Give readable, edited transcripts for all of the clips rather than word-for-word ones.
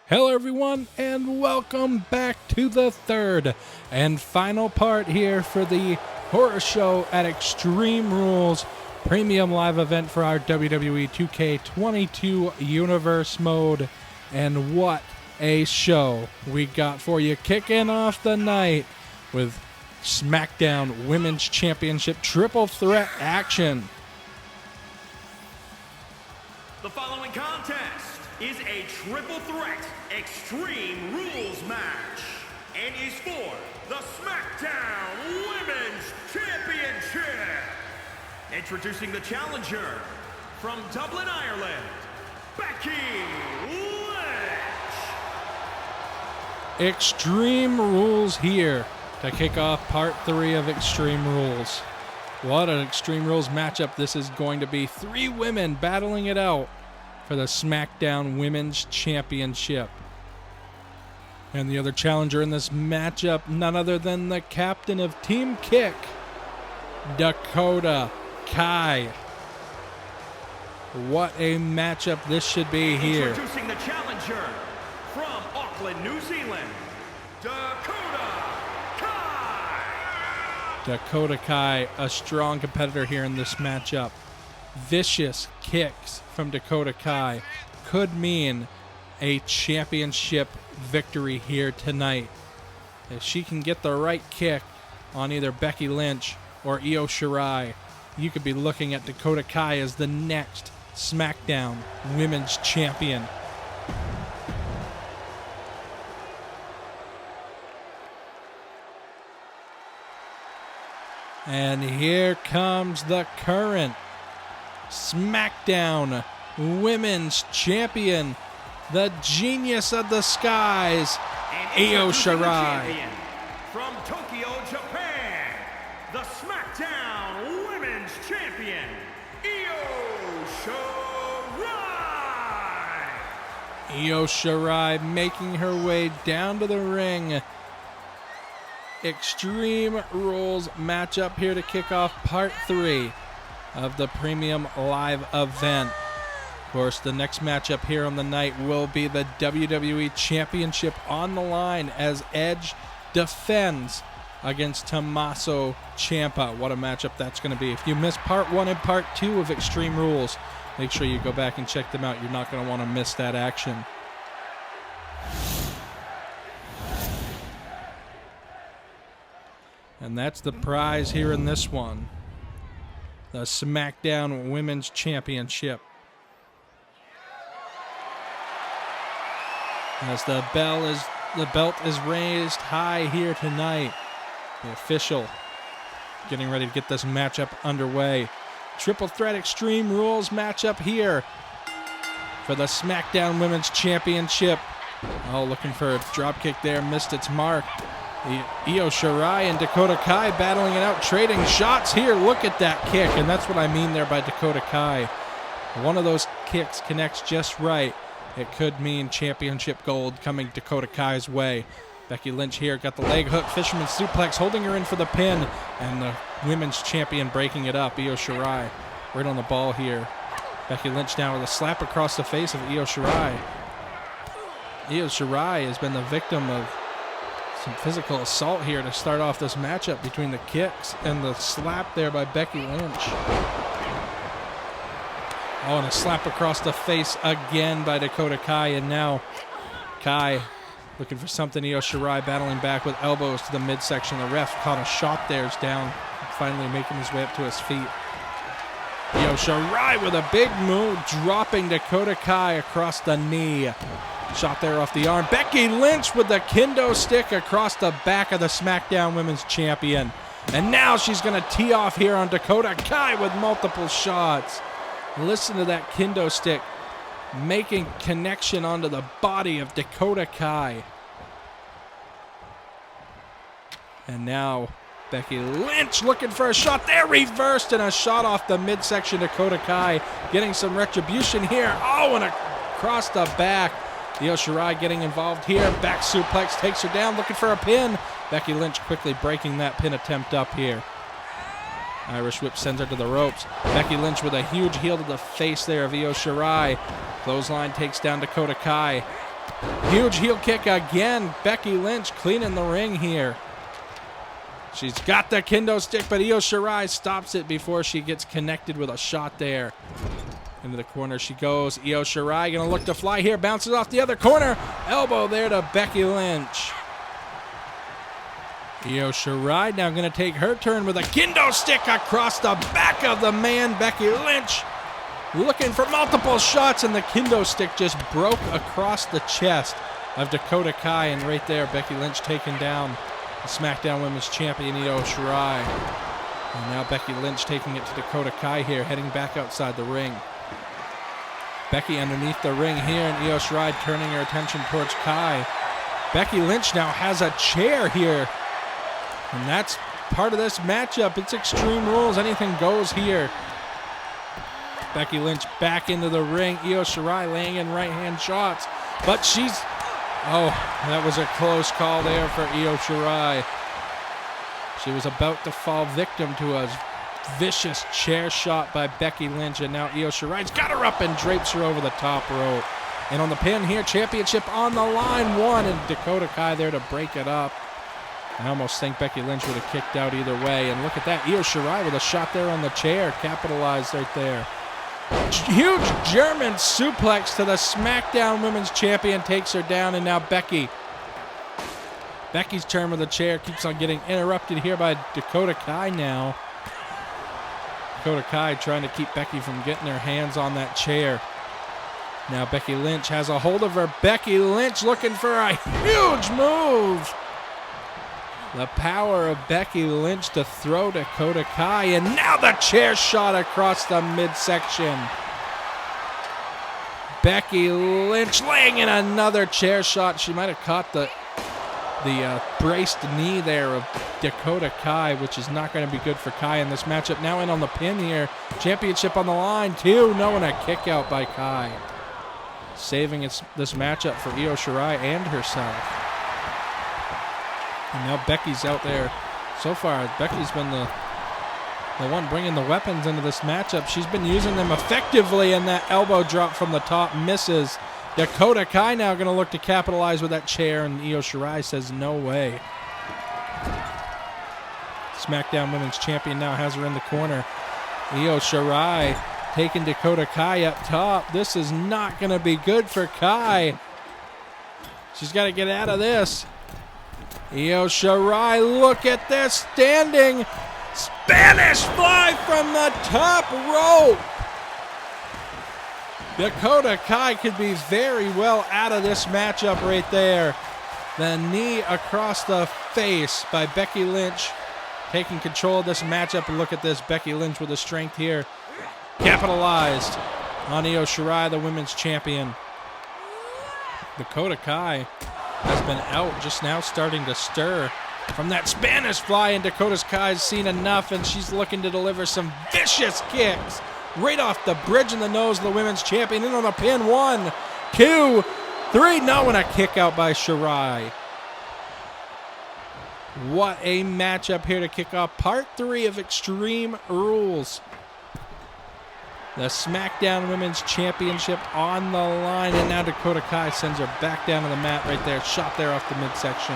Hello everyone, and welcome back to the third and final part here for the horror show at Extreme Rules premium live event for our WWE 2K22 universe mode. And what a show we got for you, kicking off the night with Smackdown Women's Championship triple threat action. The following contest is a triple threat Extreme Rules match and is for the Smackdown Women's Championship. Introducing the challenger from Dublin, Ireland, Becky Lynch. Extreme Rules here to kick off part 3 of Extreme Rules. What an Extreme Rules matchup this is going to be. 3 women battling it out for the Smackdown Women's Championship. And the other challenger in this matchup, none other than the captain of Team Kick, Dakota Kai. What a matchup this should be here. Introducing the challenger from Auckland, New Zealand, Dakota Kai. Dakota Kai, a strong competitor here in this matchup. Vicious kicks from Dakota Kai could mean a championship victory here tonight. If she can get the right kick on either Becky Lynch or Io Shirai, you could be looking at Dakota Kai as the next SmackDown Women's Champion. And here comes the current SmackDown Women's Champion, the genius of the skies, Io Shirai. From Tokyo, Japan, the SmackDown Women's Champion, Io Shirai. Io Shirai making her way down to the ring. Extreme Rules matchup here to kick off part 3 of the premium live event. Of course, the next matchup here on the night will be the WWE Championship on the line as Edge defends against Tomasso Ciampa. What a matchup that's going to be. If you missed part 1 and part 2 of Extreme Rules, make sure you go back and check them out. You're not going to want to miss that action. And that's the prize here in this one. The SmackDown Women's Championship. As the belt is raised high here tonight. The official getting ready to get this matchup underway. Triple threat Extreme Rules matchup here for the SmackDown Women's Championship. Oh, looking for a dropkick there, missed its mark. Io Shirai and Dakota Kai battling it out, trading shots here. Look at that kick, and that's what I mean there by Dakota Kai. One of those kicks connects just right. It could mean championship gold coming Dakota Kai's way. Becky Lynch here got the leg hook, fisherman suplex, holding her in for the pin, and the women's champion breaking it up. Io Shirai right on the ball here. Becky Lynch now with a slap across the face of Io Shirai. Io Shirai has been the victim of some physical assault here to start off this matchup between the kicks and the slap there by Becky Lynch. Oh, and a slap across the face again by Dakota Kai, and now Kai looking for something. Io Shirai battling back with elbows to the midsection. The ref caught a shot there. Is down, finally making his way up to his feet. Io Shirai with a big move, dropping Dakota Kai across the knee. Shot there off the arm. Becky Lynch with the kendo stick across the back of the SmackDown Women's Champion. And now she's going to tee off here on Dakota Kai with multiple shots. Listen to that kendo stick making connection onto the body of Dakota Kai. And now Becky Lynch looking for a shot there, reversed, and a shot off the midsection. Dakota Kai getting some retribution here. Oh, and across the back. Io Shirai getting involved here. Back suplex takes her down, looking for a pin. Becky Lynch quickly breaking that pin attempt up here. Irish whip sends her to the ropes. Becky Lynch with a huge heel to the face there of Io Shirai. Clothesline takes down Dakota Kai. Huge heel kick again. Becky Lynch cleaning the ring here. She's got the kendo stick, but Io Shirai stops it before she gets connected with a shot there. Into the corner she goes. Io Shirai going to look to fly here. Bounces off the other corner. Elbow there to Becky Lynch. Io Shirai now going to take her turn with a kendo stick across the back of the man. Becky Lynch looking for multiple shots, and the kendo stick just broke across the chest of Dakota Kai. And right there, Becky Lynch taking down the Smackdown Women's Champion, Io Shirai. And now Becky Lynch taking it to Dakota Kai here, heading back outside the ring. Becky underneath the ring here, and Io Shirai turning her attention towards Kai. Becky Lynch now has a chair here. And that's part of this matchup. It's Extreme Rules. Anything goes here. Becky Lynch back into the ring. Io Shirai laying in right-hand shots. But she's... Oh, that was a close call there for Io Shirai. She was about to fall victim to a vicious chair shot by Becky Lynch, and now Io Shirai's got her up and drapes her over the top rope. And on the pin here, championship on the line, one, and Dakota Kai there to break it up. I almost think Becky Lynch would have kicked out either way. And look at that, Io Shirai with a shot there on the chair, capitalized right there. Huge German suplex to the SmackDown Women's Champion, takes her down, and now Becky. Becky's turn with the chair keeps on getting interrupted here by Dakota Kai now. Dakota Kai trying to keep Becky from getting her hands on that chair. Now Becky Lynch has a hold of her. Becky Lynch looking for a huge move. The power of Becky Lynch to throw Dakota Kai, and now the chair shot across the midsection. Becky Lynch laying in another chair shot. She might have caught the braced knee there of Dakota Kai, which is not going to be good for Kai in this matchup. Now in on the pin here. Championship on the line, 2-0, and a kick out by Kai. Saving this matchup for Io Shirai and herself. And now Becky's out there. So far, Becky's been the one bringing the weapons into this matchup. She's been using them effectively, and that elbow drop from the top misses. Dakota Kai now going to look to capitalize with that chair, and Io Shirai says no way. SmackDown Women's Champion now has her in the corner. Io Shirai taking Dakota Kai up top. This is not going to be good for Kai. She's got to get out of this. Io Shirai, look at this, standing Spanish fly from the top rope. Dakota Kai could be very well out of this matchup right there. The knee across the face by Becky Lynch, taking control of this matchup. And look at this, Becky Lynch with the strength here. Capitalized on Io Shirai, the women's champion. Dakota Kai has been out, just now starting to stir from that Spanish fly, and Dakota Kai's seen enough, and she's looking to deliver some vicious kicks right off the bridge in the nose of the women's champion. In on the pin, 1, 2, 3, no, and a kick out by Shirai. What a matchup here to kick off part 3 of Extreme Rules. The SmackDown Women's Championship on the line, and now Dakota Kai sends her back down to the mat right there. Shot there off the midsection.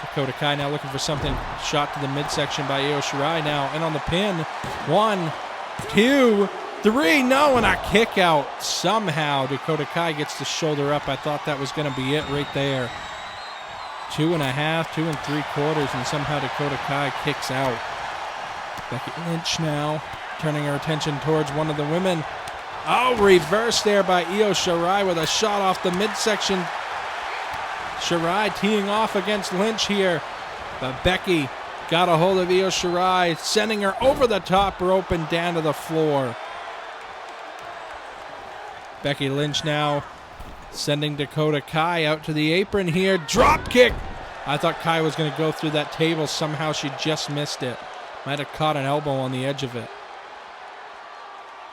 Dakota Kai now looking for something. Shot to the midsection by Io Shirai now. And on the pin, 1, 2, 3, no, and a kick out. Somehow Dakota Kai gets the shoulder up. I thought that was going to be it right there. 2.5, 2 3/4, and somehow Dakota Kai kicks out. Becky Lynch now turning her attention towards one of the women. Oh, reverse there by Io Shirai with a shot off the midsection. Shirai teeing off against Lynch here. But Becky got a hold of Io Shirai, sending her over the top rope and down to the floor. Becky Lynch now sending Dakota Kai out to the apron here. Drop kick. I thought Kai was going to go through that table. Somehow she just missed it. Might have caught an elbow on the edge of it.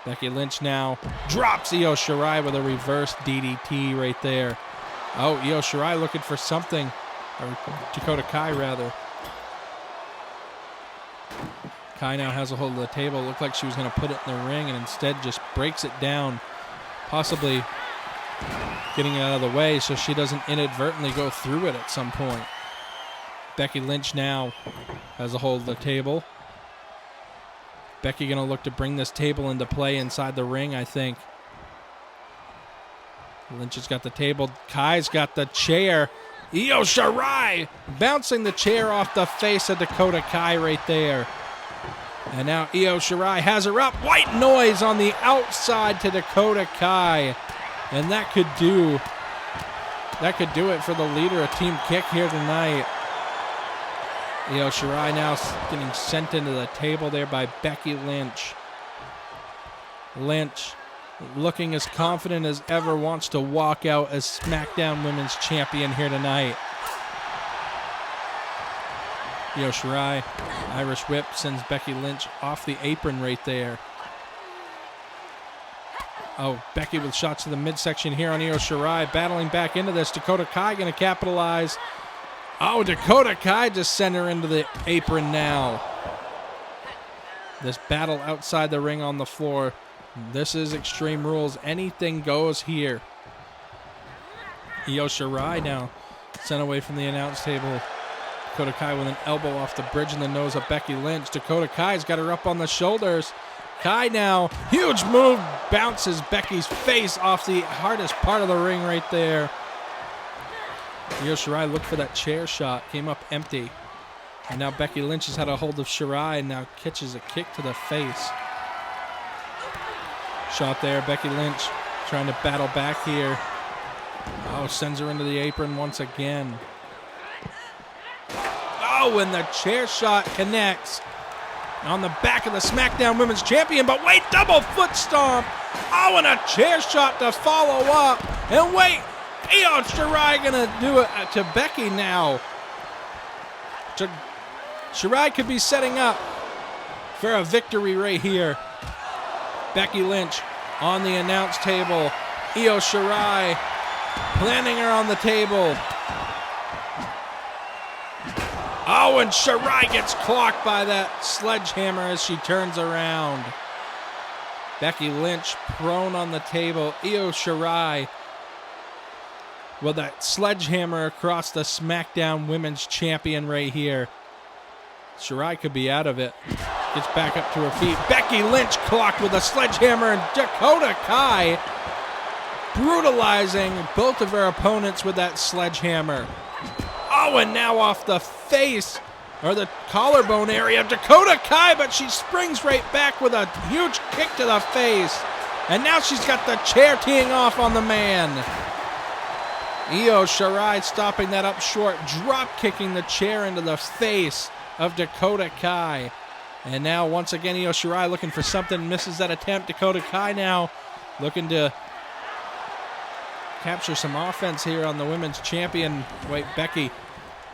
Becky Lynch now drops Io Shirai with a reverse DDT right there. Oh, Io Shirai looking for something. Or Dakota Kai, rather. Kai now has a hold of the table. Looked like she was going to put it in the ring, and instead just breaks it down. Possibly getting it out of the way so she doesn't inadvertently go through it at some point. Becky Lynch now has a hold of the table. Becky going to look to bring this table into play inside the ring, I think. Lynch has got the table. Kai's got the chair. Io Shirai bouncing the chair off the face of Dakota Kai right there. And now Io Shirai has her up. White noise on the outside to Dakota Kai. And that could do it for the leader of Team Kick here tonight. Io Shirai now getting sent into the table there by Becky Lynch. Lynch looking as confident as ever, wants to walk out as SmackDown Women's Champion here tonight. Io Shirai, Irish Whip, sends Becky Lynch off the apron right there. Oh, Becky with shots to the midsection here on Io Shirai, battling back into this. Dakota Kai going to capitalize. Oh, Dakota Kai just sent her into the apron now. This battle outside the ring on the floor. This is Extreme Rules. Anything goes here. Io Shirai now sent away from the announce table. Dakota Kai with an elbow off the bridge in the nose of Becky Lynch. Dakota Kai's got her up on the shoulders. Kai now, huge move, bounces Becky's face off the hardest part of the ring right there. Io Shirai looked for that chair shot, came up empty. And now Becky Lynch has had a hold of Shirai and now catches a kick to the face. Shot there, Becky Lynch trying to battle back here. Oh, sends her into the apron once again. Oh, and the chair shot connects on the back of the SmackDown Women's Champion, but wait, double foot stomp. Oh, and a chair shot to follow up. And wait, Io Shirai gonna do it to Becky now. Shirai could be setting up for a victory right here. Becky Lynch on the announce table. Io Shirai planting her on the table. Oh, and Shirai gets clocked by that sledgehammer as she turns around. Becky Lynch prone on the table. Io Shirai with that sledgehammer across the SmackDown Women's Champion right here. Shirai could be out of it. Gets back up to her feet. Becky Lynch clocked with a sledgehammer, and Dakota Kai brutalizing both of her opponents with that sledgehammer. Oh, and now off the face, or the collarbone area of Dakota Kai, but she springs right back with a huge kick to the face. And now she's got the chair teeing off on the man. Io Shirai stopping that up short, drop kicking the chair into the face of Dakota Kai. And now once again Io Shirai looking for something, misses that attempt. Dakota Kai now looking to capture some offense here on the women's champion. Wait, Becky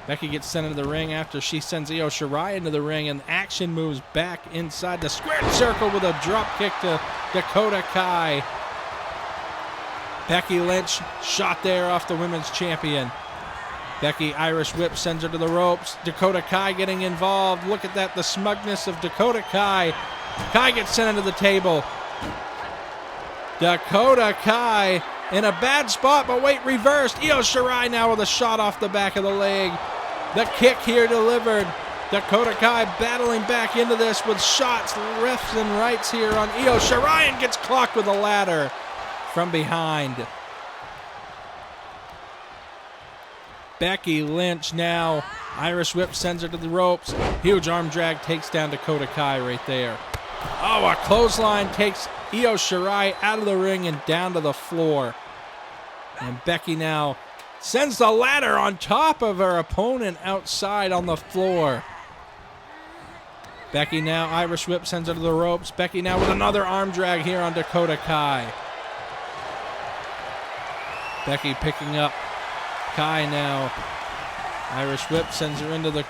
gets sent into the ring after she sends Io Shirai into the ring, and action moves back inside the squared circle with a drop kick to Dakota Kai. Becky Lynch shot there off the women's champion. Becky Irish Whip sends her to the ropes. Dakota Kai getting involved. Look at that, the smugness of Dakota Kai. Kai gets sent into the table. Dakota Kai in a bad spot, but wait, reversed. Io Shirai now with a shot off the back of the leg. The kick here delivered. Dakota Kai battling back into this with shots left and rights here on Io Shirai, and gets clocked with a ladder from behind. Becky Lynch now. Irish Whip sends her to the ropes. Huge arm drag takes down Dakota Kai right there. Oh, a clothesline takes Io Shirai out of the ring and down to the floor. And Becky now sends the ladder on top of her opponent outside on the floor. Becky now, Irish Whip sends her to the ropes. Becky now with another arm drag here on Dakota Kai. Becky picking up Kai now. Irish Whip sends her into the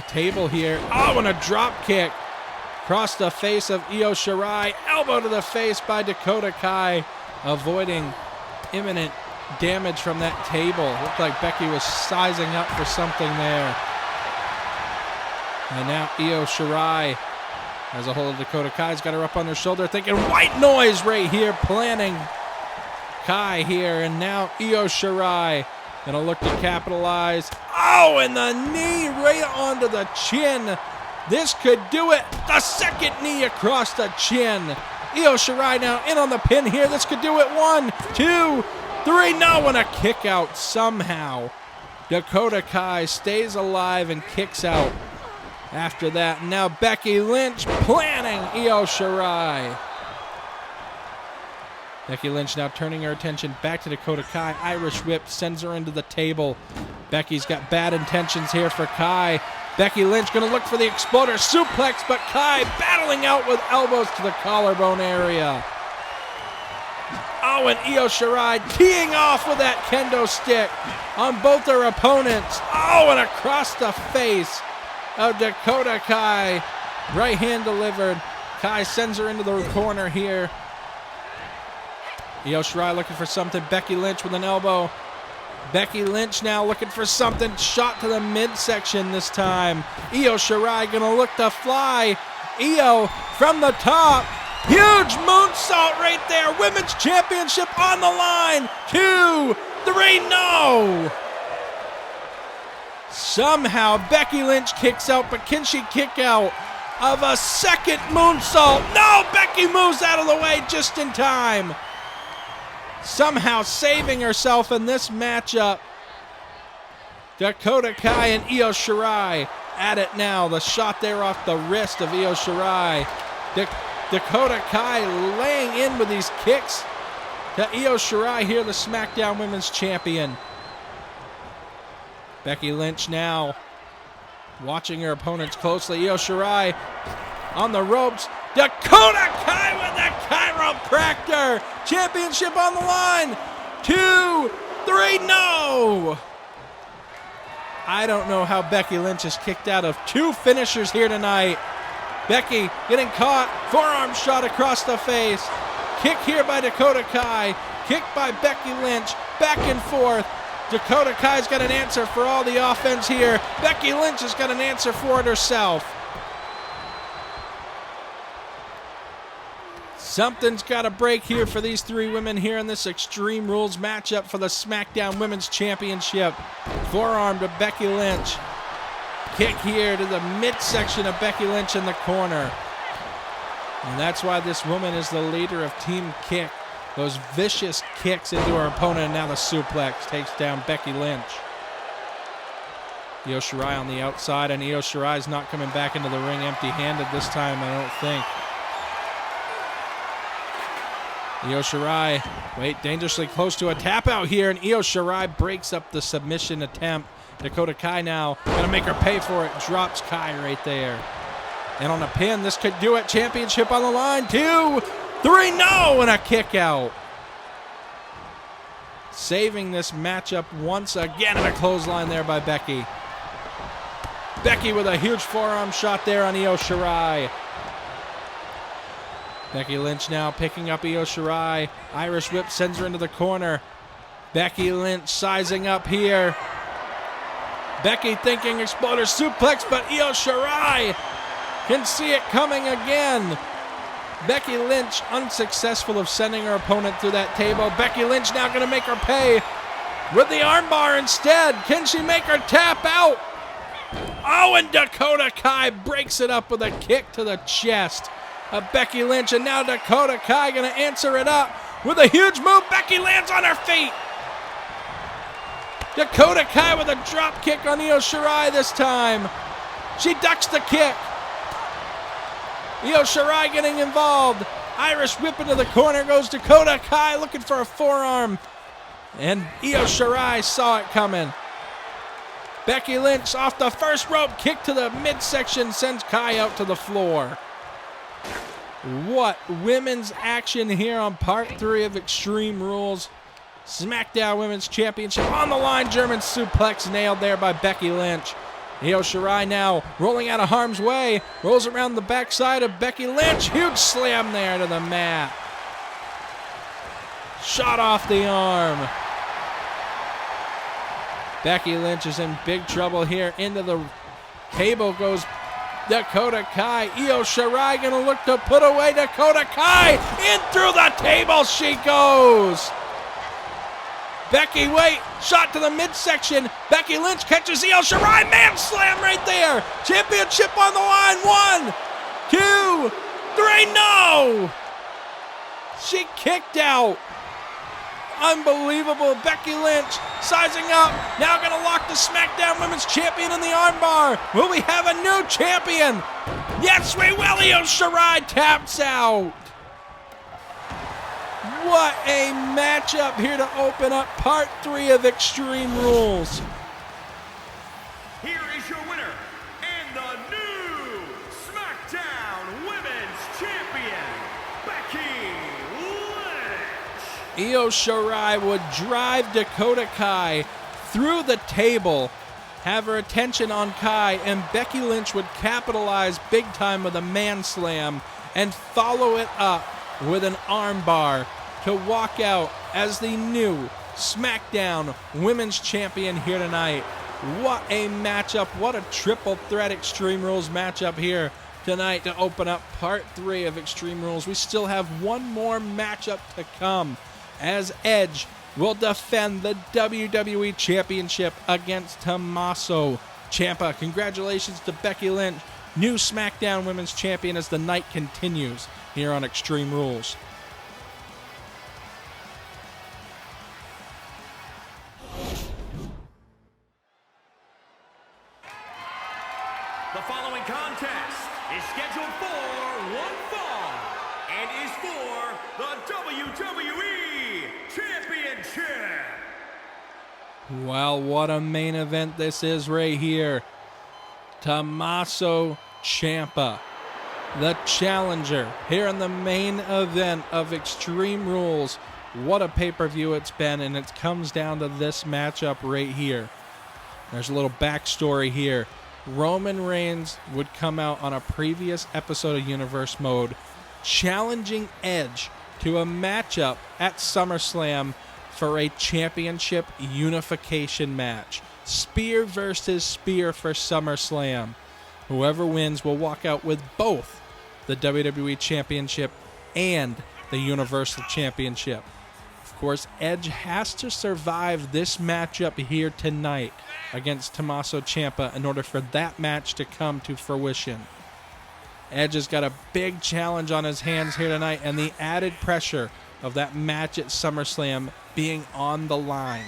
table here. Oh, and a drop kick across the face of Io Shirai. Elbow to the face by Dakota Kai, avoiding imminent damage from that table. Looked like Becky was sizing up for something there. And now Io Shirai has a hold of Dakota Kai's got her up on her shoulder, thinking white noise right here, planning Kai here, and now Io Shirai gonna look to capitalize. Oh, and the knee right onto the chin. This could do it. The second knee across the chin. Io Shirai now in on the pin here. This could do it. 1, 2, 3. No, and a kick out somehow. Dakota Kai stays alive and kicks out after that. Now Becky Lynch planning Io Shirai. Becky Lynch now turning her attention back to Dakota Kai. Irish whip sends her into the table. Becky's got bad intentions here for Kai. Becky Lynch going to look for the exploder suplex, but Kai battling out with elbows to the collarbone area. Oh, and Io Shirai teeing off with that kendo stick on both her opponents. Oh, and across the face of Dakota Kai. Right hand delivered. Kai sends her into the corner here. Io Shirai looking for something. Becky Lynch with an elbow. Becky Lynch now looking for something. Shot to the midsection this time. Io Shirai gonna look to fly. Io from the top. Huge moonsault right there. Women's Championship on the line. 2, 3, no. Somehow Becky Lynch kicks out, but can she kick out of a second moonsault? No, Becky moves out of the way just in time. Somehow saving herself in this matchup. Dakota Kai and Io Shirai at it now. The shot there off the wrist of Io Shirai. Dakota Kai laying in with these kicks to Io Shirai here, the Smackdown Women's Champion. Becky Lynch now watching her opponents closely. Io Shirai on the ropes. Dakota Kai with the chiropractor. Championship on the line. 2, 3, no. I don't know how Becky Lynch is kicked out of 2 finishers here tonight. Becky getting caught. Forearm shot across the face. Kick here by Dakota Kai. Kick by Becky Lynch. Back and forth. Dakota Kai's got an answer for all the offense here. Becky Lynch has got an answer for it herself. Something's got to break here for these 3 women here in this Extreme Rules matchup for the SmackDown Women's Championship. Forearm to Becky Lynch. Kick here to the midsection of Becky Lynch in the corner. And that's why this woman is the leader of Team Kick. Those vicious kicks into her opponent, and now the suplex takes down Becky Lynch. Io Shirai on the outside, and Io Shirai's not coming back into the ring empty-handed this time, I don't think. Io Shirai, dangerously close to a tap out here, and Io Shirai breaks up the submission attempt. Dakota Kai now gonna make her pay for it. Drops Kai right there. And on a pin, this could do it. Championship on the line. 2, 3, no, and a kick out. Saving this matchup once again, and a clothesline there by Becky. Becky with a huge forearm shot there on Io Shirai. Becky Lynch now picking up Io Shirai. Irish whip sends her into the corner. Becky Lynch sizing up here. Becky thinking exploder suplex, but Io Shirai can see it coming again. Becky Lynch unsuccessful of sending her opponent through that table. Becky Lynch now going to make her pay with the armbar instead. Can she make her tap out? Oh, and Dakota Kai breaks it up with a kick to the chest of Becky Lynch, and now Dakota Kai going to answer it up with a huge move. Becky lands on her feet. Dakota Kai with a drop kick on Io Shirai this time. She ducks the kick. Io Shirai getting involved. Irish whip into the corner goes Dakota Kai looking for a forearm. And Io Shirai saw it coming. Becky Lynch off the first rope, kick to the midsection, sends Kai out to the floor. What women's action here on part 3 of Extreme Rules. SmackDown Women's Championship on the line. German suplex nailed there by Becky Lynch. Io Shirai now rolling out of harm's way. Rolls around the backside of Becky Lynch. Huge slam there to the mat. Shot off the arm. Becky Lynch is in big trouble here. Into the table goes Dakota Kai. Io Shirai gonna look to put away Dakota Kai. In through the table she goes. Becky, wait, shot to the midsection. Becky Lynch catches Io Shirai, man slam right there. Championship on the line, 1, 2, 3, no! She kicked out. Unbelievable. Becky Lynch sizing up. Now going to lock the Smackdown Women's Champion in the armbar. Will we have a new champion? Yes, we will. Io Shirai taps out. What a matchup here to open up part 3 of Extreme Rules. Here is your winner and the new SmackDown Women's Champion, Becky Lynch. Io Shirai would drive Dakota Kai through the table, have her attention on Kai, and Becky Lynch would capitalize big time with a man slam and follow it up with an armbar to walk out as the new SmackDown Women's Champion here tonight. What a matchup. What a triple threat Extreme Rules matchup here tonight to open up part 3 of Extreme Rules. We still have one more matchup to come as Edge will defend the WWE Championship against Tomasso Ciampa. Congratulations to Becky Lynch, new SmackDown Women's Champion, as the night continues here on Extreme Rules. The following contest is scheduled for one fall and is for the WWE Championship. Well, what a main event this is right here. Tomasso Ciampa, the challenger, here in the main event of Extreme Rules. What a pay-per-view it's been, and it comes down to this matchup right here. There's a little backstory here. Roman Reigns would come out on a previous episode of Universe Mode challenging Edge to a matchup at SummerSlam for a championship unification match. Spear versus spear for SummerSlam. Whoever wins will walk out with both the WWE Championship and the Universal Championship. Of course, Edge has to survive this matchup here tonight against Tomasso Ciampa in order for that match to come to fruition. Edge has got a big challenge on his hands here tonight, and the added pressure of that match at SummerSlam being on the line.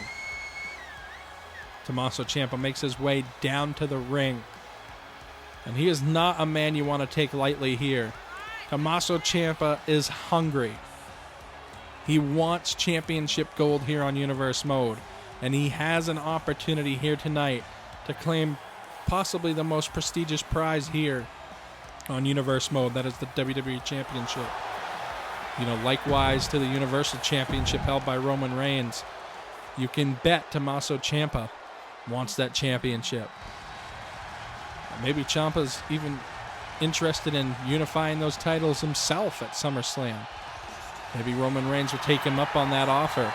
Tomasso Ciampa makes his way down to the ring, and he is not a man you want to take lightly here. Tomasso Ciampa is hungry. He wants championship gold here on Universe Mode, and he has an opportunity here tonight to claim possibly the most prestigious prize here on Universe Mode. That is the WWE Championship. You know, likewise to the Universal Championship held by Roman Reigns. You can bet Tomasso Ciampa wants that championship. Maybe Ciampa's even interested in unifying those titles himself at SummerSlam. Maybe Roman Reigns will take him up on that offer.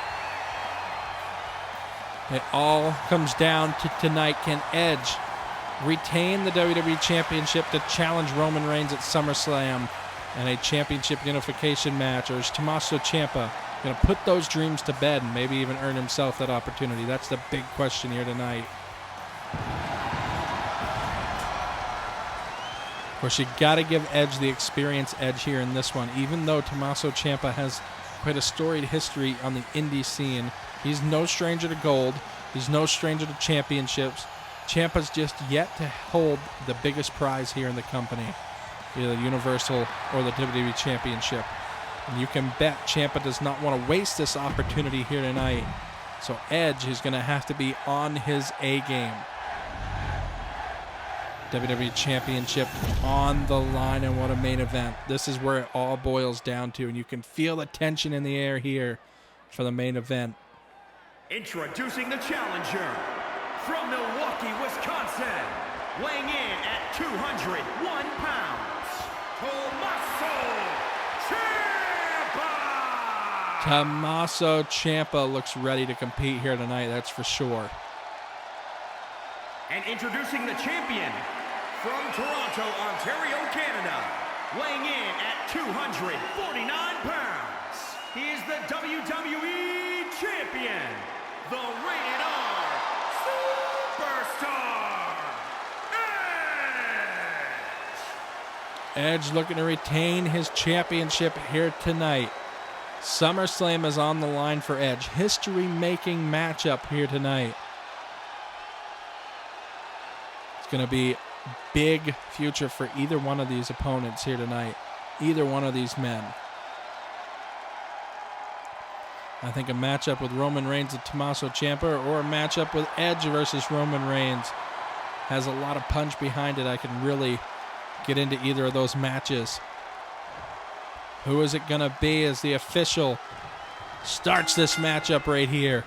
It all comes down to tonight. Can Edge retain the WWE Championship to challenge Roman Reigns at SummerSlam in a championship unification match? Or is Tomasso Ciampa going to put those dreams to bed and maybe even earn himself that opportunity? That's the big question here tonight. Of course, you got to give Edge the experience edge here in this one. Even though Tomasso Ciampa has quite a storied history on the indie scene, he's no stranger to gold. He's no stranger to championships. Ciampa's just yet to hold the biggest prize here in the company, either the Universal or the WWE Championship. And you can bet Ciampa does not want to waste this opportunity here tonight. So Edge is going to have to be on his A game. WWE Championship on the line, and what a main event. This is where it all boils down to, and you can feel the tension in the air here for the main event. Introducing the challenger from Milwaukee, Wisconsin, weighing in at 201 pounds, Tomasso Ciampa! Tomasso Ciampa looks ready to compete here tonight, that's for sure. And introducing the champion from Toronto, Ontario, Canada, weighing in at 249 pounds, he is the WWE Champion, the Rated R Superstar, Edge. Edge looking to retain his championship here tonight. SummerSlam is on the line for Edge. History-making matchup here tonight. It's going to be big future for either one of these opponents here tonight. Either one of these men. I think a matchup with Roman Reigns and Tomasso Ciampa, or a matchup with Edge versus Roman Reigns, has a lot of punch behind it. I can really get into either of those matches. Who is it going to be as the official starts this matchup right here?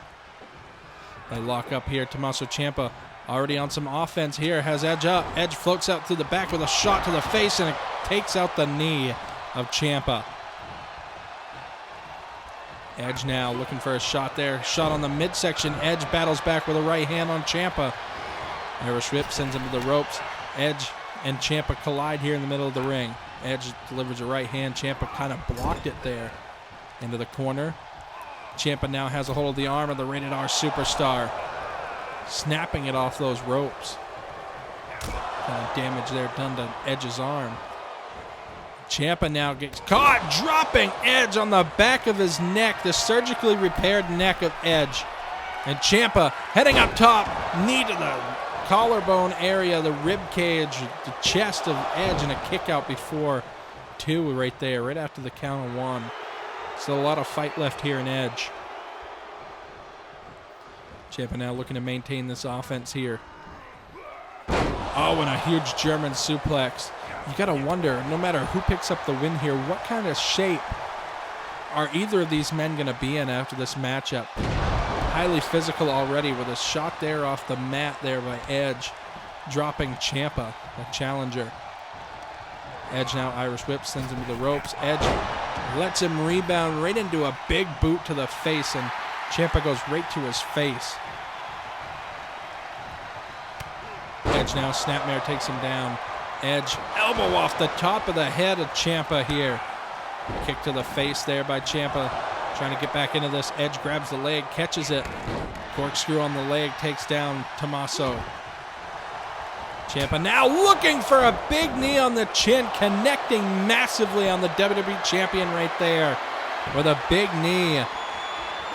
They lock up here. Tomasso Ciampa already on some offense here. Has Edge up. Edge floats out through the back with a shot to the face, and it takes out the knee of Ciampa. Edge now looking for a shot there. Shot on the midsection. Edge battles back with a right hand on Ciampa. Irish whip sends him to the ropes. Edge and Ciampa collide here in the middle of the ring. Edge delivers a right hand. Ciampa kind of blocked it there into the corner. Ciampa now has a hold of the arm of the Rated R Superstar, snapping it off those ropes. Kind of damage there done to Edge's arm. Ciampa now gets caught, dropping Edge on the back of his neck, the surgically repaired neck of Edge. And Ciampa heading up top, knee to the collarbone area, the rib cage, the chest of Edge, and a kick out before two right there, right after the count of one. Still a lot of fight left here in Edge. Ciampa now looking to maintain this offense here. Oh, and a huge German suplex. You got to wonder, no matter who picks up the win here, what kind of shape are either of these men going to be in after this matchup? Highly physical already with a shot there off the mat there by Edge, dropping Ciampa, the challenger. Edge now Irish whip, sends him to the ropes. Edge lets him rebound right into a big boot to the face, and Ciampa goes right to his face. Edge now, snapmare takes him down. Edge, elbow off the top of the head of Ciampa here. Kick to the face there by Ciampa. Trying to get back into this. Edge grabs the leg, catches it. Corkscrew on the leg, takes down Tomasso. Ciampa now looking for a big knee on the chin, connecting massively on the WWE Champion right there with a big knee.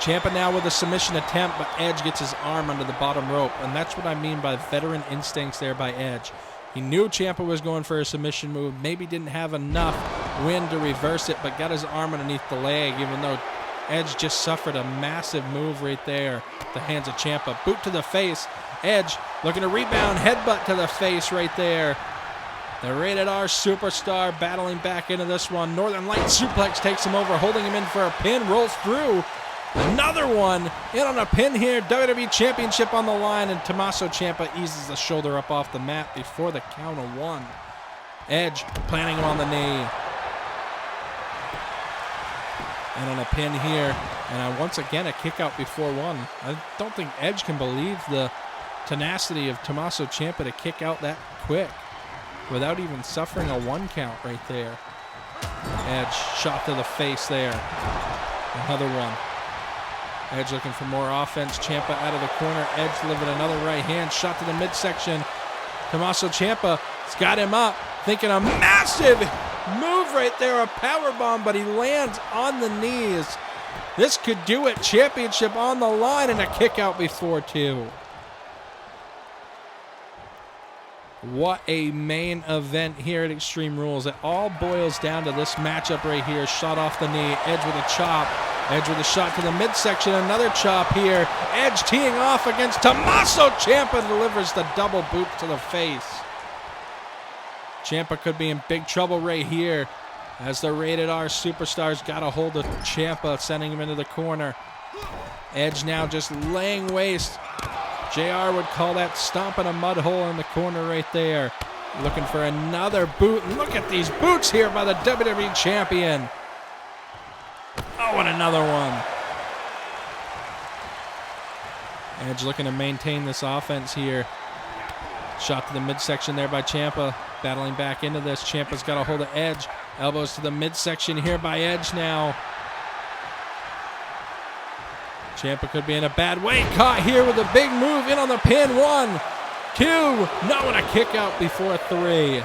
Ciampa now with a submission attempt, but Edge gets his arm under the bottom rope, and that's what I mean by veteran instincts there by Edge. He knew Ciampa was going for a submission move, maybe didn't have enough wind to reverse it, but got his arm underneath the leg, even though Edge just suffered a massive move right there at the hands of Ciampa. Boot to the face. Edge looking to rebound, headbutt to the face right there. The Rated R Superstar battling back into this one. Northern Light suplex takes him over, holding him in for a pin, rolls through. Another one in on a pin here. WWE Championship on the line, and Tomasso Ciampa eases the shoulder up off the mat before the count of one. Edge planting him on the knee. And on a pin here, and once again a kick out before one. I don't think Edge can believe the tenacity of Tomasso Ciampa to kick out that quick without even suffering a one count right there. Edge shot to the face there. Another one. Edge looking for more offense. Ciampa out of the corner. Edge delivered another right hand. Shot to the midsection. Tomasso Ciampa has got him up. Thinking a massive move right there. A powerbomb, but he lands on the knees. This could do it. Championship on the line, and a kick out before two. What a main event here at Extreme Rules. It all boils down to this matchup right here. Shot off the knee. Edge with a chop. Edge with a shot to the midsection. Another chop here. Edge teeing off against Tomasso Ciampa. Delivers the double boot to the face. Ciampa could be in big trouble right here as the Rated R Superstars got a hold of Ciampa, sending him into the corner. Edge now just laying waste. JR would call that stomping a mud hole in the corner right there. Looking for another boot. Look at these boots here by the WWE Champion. Oh, and another one. Edge looking to maintain this offense here. Shot to the midsection there by Ciampa. Battling back into this. Ciampa's got a hold of Edge. Elbows to the midsection here by Edge now. Ciampa could be in a bad way. Caught here with a big move in on the pin. 1, 2. No, and a kick out before 3.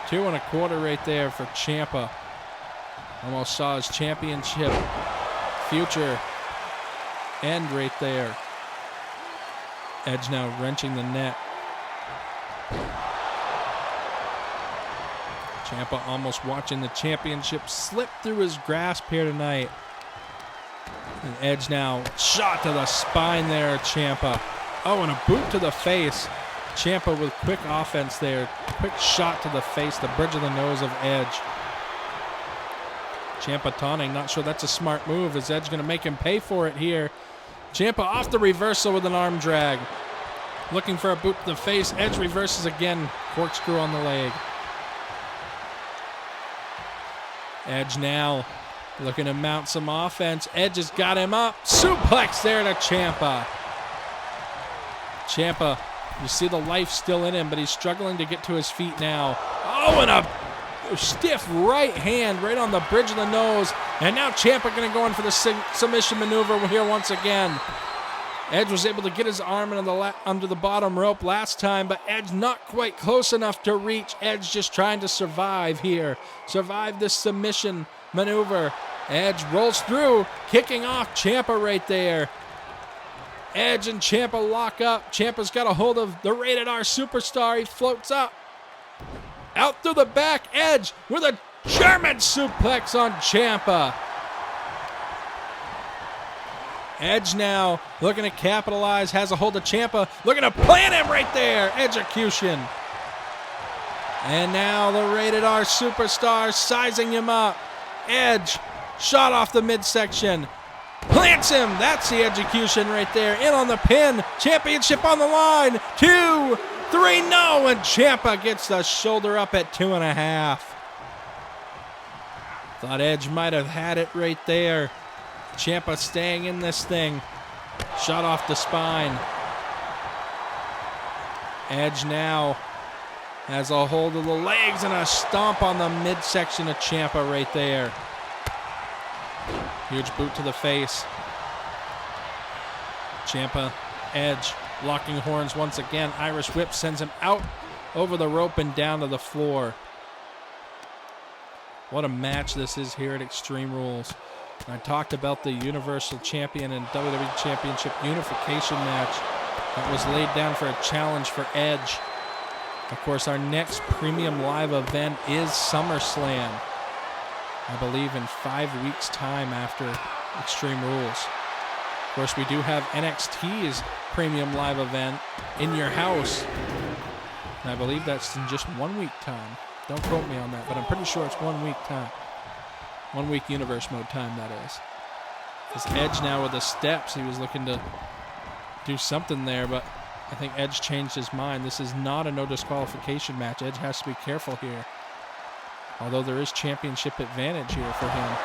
2 1/4 right there for Ciampa. Almost saw his championship future end right there. Edge now wrenching the net. Ciampa almost watching the championship slip through his grasp here tonight. And Edge now shot to the spine there, Ciampa. Oh, and a boot to the face. Ciampa with quick offense there. Quick shot to the face, the bridge of the nose of Edge. Ciampa taunting, not sure that's a smart move. Is Edge going to make him pay for it here? Ciampa off the reversal with an arm drag. Looking for a boot to the face. Edge reverses again. Corkscrew on the leg. Edge now looking to mount some offense. Edge has got him up. Suplex there to Ciampa. Ciampa, you see the life still in him, but he's struggling to get to his feet now. Oh, and a stiff right hand right on the bridge of the nose. And now Ciampa going to go in for the submission maneuver here once again. Edge was able to get his arm under the bottom rope last time, but Edge not quite close enough to reach. Edge just trying to survive here. Survive this submission maneuver. Edge rolls through, kicking off Ciampa right there. Edge and Ciampa lock up. Ciampa's got a hold of the Rated R Superstar. He floats up. Out through the back, Edge with a German suplex on Ciampa. Edge now looking to capitalize, has a hold of Ciampa, looking to plant him right there. Execution. And now the Rated R Superstar sizing him up. Edge, shot off the midsection. Plants him. That's the execution right there. In on the pin. Championship on the line. 2, 3, no. And Ciampa gets the shoulder up at 2.5. Thought Edge might have had it right there. Ciampa staying in this thing. Shot off the spine. Edge now has a hold of the legs and a stomp on the midsection of Ciampa right there. Huge boot to the face. Ciampa, Edge, locking horns once again. Irish whip sends him out over the rope and down to the floor. What a match this is here at Extreme Rules. I talked about the Universal Champion and WWE Championship unification match that was laid down for a challenge for Edge. Of course, our next premium live event is SummerSlam. I believe in 5 weeks' time after Extreme Rules. Of course, we do have NXT's premium live event in your house. And I believe that's in just 1 week time. Don't quote me on that, but I'm pretty sure it's 1 week time. 1 week universe mode time, that is. This Edge now with the steps. He was looking to do something there, but I think Edge changed his mind. This is not a no disqualification match. Edge has to be careful here. Although there is championship advantage here for him.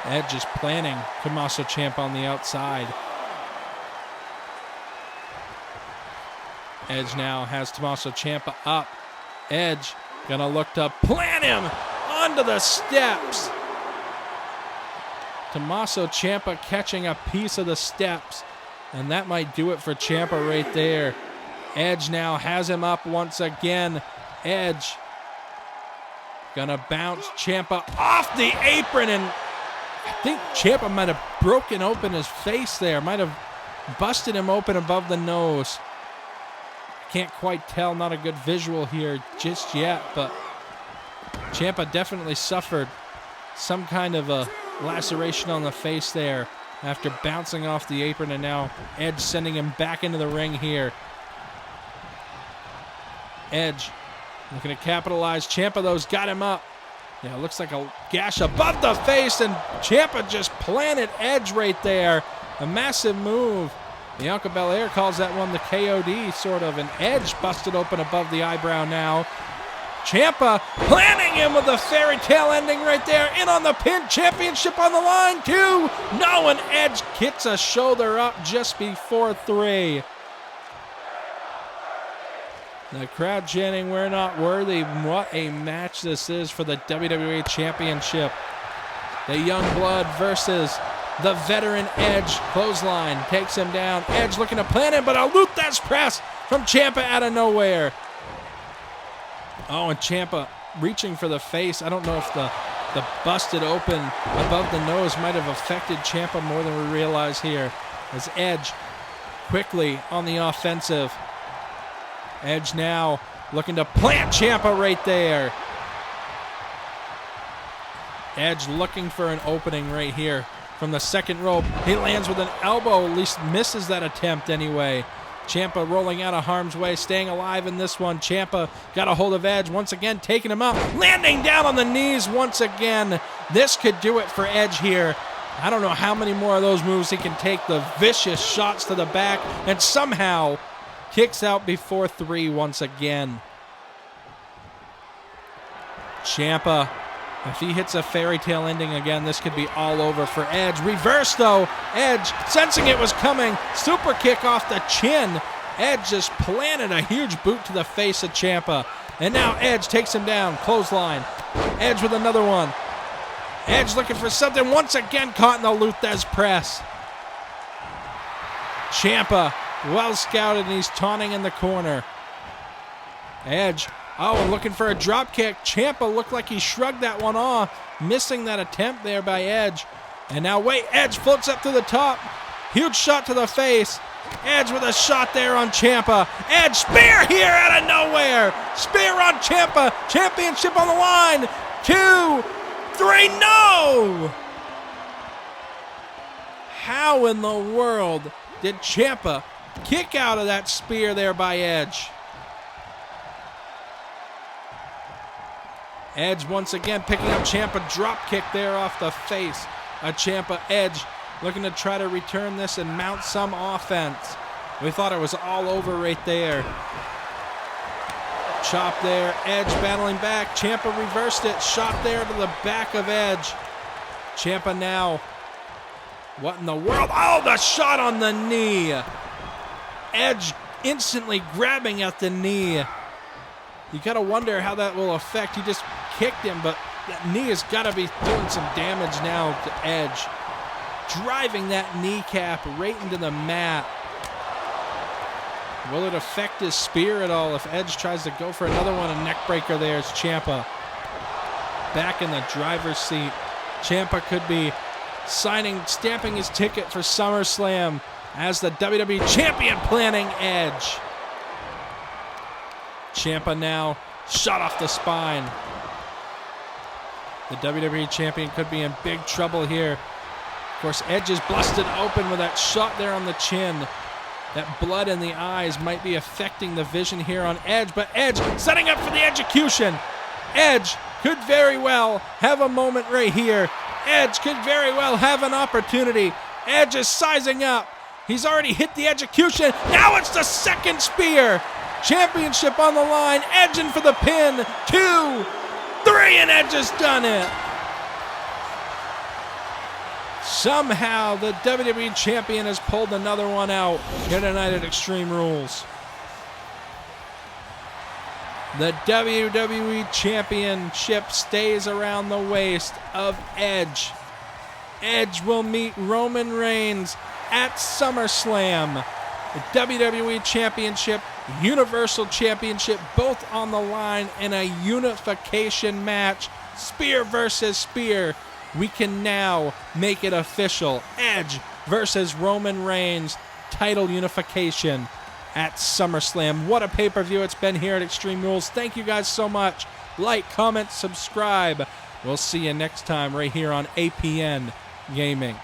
Edge is planning Tomasso Ciampa on the outside. Edge now has Tomasso Ciampa up. Edge gonna look to plant him onto the steps. Tomasso Ciampa catching a piece of the steps. And that might do it for Ciampa right there. Edge now has him up once again. Edge gonna bounce Ciampa off the apron, and I think Ciampa might have broken open his face there. Might have busted him open above the nose. Can't quite tell, not a good visual here just yet, but Ciampa definitely suffered some kind of a laceration on the face there after bouncing off the apron, and now Edge sending him back into the ring here. Edge looking to capitalize. Ciampa, though's got him up. Yeah, it looks like a gash above the face, and Ciampa just planted Edge right there. A massive move. Bianca Belair calls that one the KOD, sort of, and Edge busted open above the eyebrow now. Ciampa planting him with a fairy tale ending right there. In on the pin, championship on the line, 2. No, and Edge gets a shoulder up just before 3. The crowd chanting, "We're not worthy." What a match this is for the WWE Championship. The Young Blood versus The veteran Edge, clothesline, takes him down. Edge looking to plant him, but a Luthez press from Ciampa out of nowhere. Oh, and Ciampa reaching for the face. I don't know if the busted open above the nose might have affected Ciampa more than we realize here. As Edge quickly on the offensive. Edge now looking to plant Ciampa right there. Edge looking for an opening right here from the second rope. He lands with an elbow, at least misses that attempt anyway. Ciampa rolling out of harm's way, staying alive in this one. Ciampa got a hold of Edge, once again taking him out, landing down on the knees once again. This could do it for Edge here. I don't know how many more of those moves he can take. The vicious shots to the back, and somehow kicks out before 3 once again. Ciampa, if he hits a fairy tale ending again, this could be all over for Edge. Reverse though. Edge, sensing it was coming, super kick off the chin. Edge just planted a huge boot to the face of Ciampa. And now Edge takes him down, clothesline. Edge with another one. Edge looking for something, once again caught in the Luthez press. Ciampa, well scouted, and he's taunting in the corner. Edge, and looking for a drop kick. Ciampa looked like he shrugged that one off, missing that attempt there by Edge. And now wait, Edge floats up to the top. Huge shot to the face. Edge with a shot there on Ciampa. Edge spear here out of nowhere. Spear on Ciampa. Championship on the line. 2, 3, no! How in the world did Ciampa kick out of that spear there by Edge? Edge once again picking up Ciampa, drop kick there off the face of Ciampa. Edge looking to try to return this and mount some offense. We thought it was all over right there. Chop there, Edge battling back. Ciampa reversed it, shot there to the back of Edge. Ciampa now, what in the world? Oh, the shot on the knee. Edge instantly grabbing at the knee. You gotta wonder how that will affect. He just kicked him, but that knee has gotta be doing some damage now to Edge. Driving that kneecap right into the mat. Will it affect his spear at all if Edge tries to go for another one? A neck breaker there is Ciampa. Back in the driver's seat. Ciampa could be stamping his ticket for SummerSlam as the WWE Champion, planning Edge. Ciampa now shot off the spine. The WWE Champion could be in big trouble here. Of course, Edge is busted open with that shot there on the chin. That blood in the eyes might be affecting the vision here on Edge, but Edge setting up for the execution. Edge could very well have a moment right here. Edge could very well have an opportunity. Edge is sizing up. He's already hit the execution. Now it's the second spear. Championship on the line. Edge in for the pin. 2, 3, and Edge has done it. Somehow the WWE Champion has pulled another one out here tonight at Extreme Rules. The WWE Championship stays around the waist of Edge. Edge will meet Roman Reigns at SummerSlam. The WWE Championship, Universal Championship, both on the line in a unification match. Spear versus spear. We can now make it official. Edge versus Roman Reigns, title unification at SummerSlam. What a pay-per-view it's been here at Extreme Rules. Thank you guys so much. Like, comment, subscribe. We'll see you next time right here on APN Gaming.